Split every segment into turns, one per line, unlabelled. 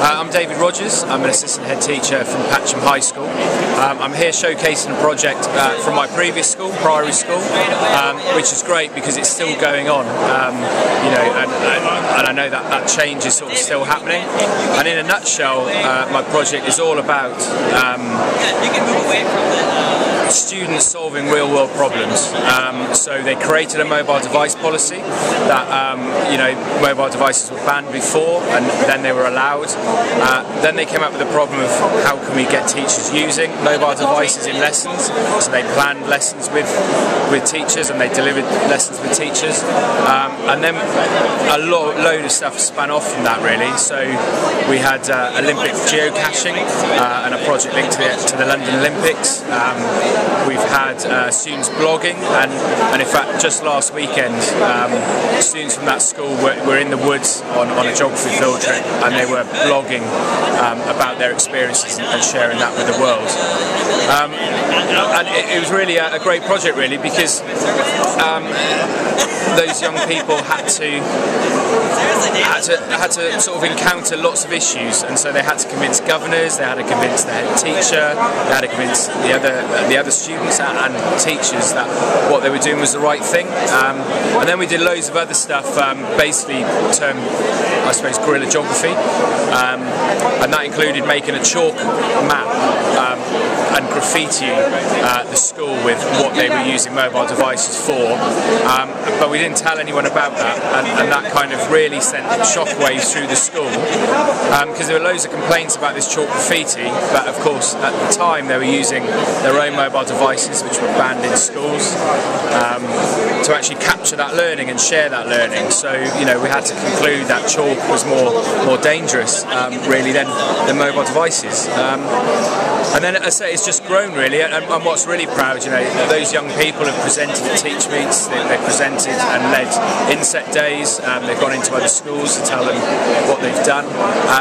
I'm David Rogers. I'm an assistant head teacher from Patcham High School. I'm here showcasing a project from my previous school, Priory School, which is great because it's still going on. And I know that change is sort of still happening. And in a nutshell, my project is all about students solving real-world problems. So they created a mobile device policy that mobile devices were banned before, and then they were allowed. Then they came up with the problem of how can we get teachers using mobile devices in lessons. So they planned lessons with teachers, and they delivered lessons with teachers. And then a load of stuff span off from that, really. So we had Olympic geocaching and a project linked to the London Olympics. We've had students blogging, and in fact just last weekend students from that school were in the woods on a geography field trip, and they were blogging about their experiences and sharing that with the world. And it was really a great project, really, because those young people had to sort of encounter lots of issues, and so they had to convince governors, they had to convince the head teacher, they had to convince the other students and teachers that what they were doing was the right thing. And then we did loads of other stuff, basically termed, I suppose, guerrilla geography, and that included making a chalk map and graffitiing the school with what they were using mobile devices for, but we didn't tell anyone about that, and that kind of really sent shockwaves through the school, because there were loads of complaints about this chalk graffiti, but of course at the time they were using their own mobile devices, which were banned in schools, to actually capture that learning and share that learning. So we had to conclude that chalk was more dangerous really than mobile devices. And then, as I say, it's just grown, really, and what's really proud, those young people have presented at Teach Meets, they've presented and led inset days, they've gone into other schools to tell them what they've done,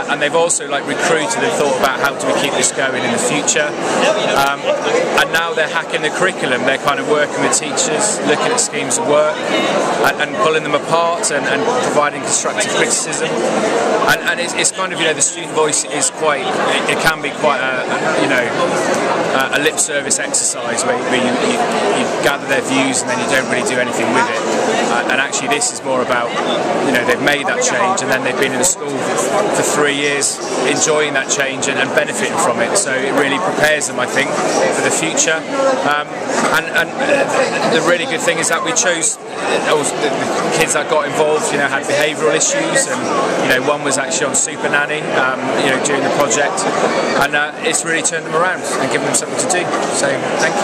and they've also recruited and thought about how do we keep this going in the future, and now they're hacking the curriculum, they're kind of working with teachers, looking at schemes of work, and pulling them apart, and providing constructive criticism, and it's kind of, the student voice is quite, it can be quite a lip service exercise where you gather their views and then you don't really do anything with it. And actually this is more about, they've made that change and then they've been in the school for 3 years enjoying that change and benefiting from it. So it really prepares them, I think, for the future. And the really good thing is that we chose the kids that got involved, had behavioural issues, and one was actually on Super Nanny, during the project, and it's really turned them around and given them something to do. So thank you.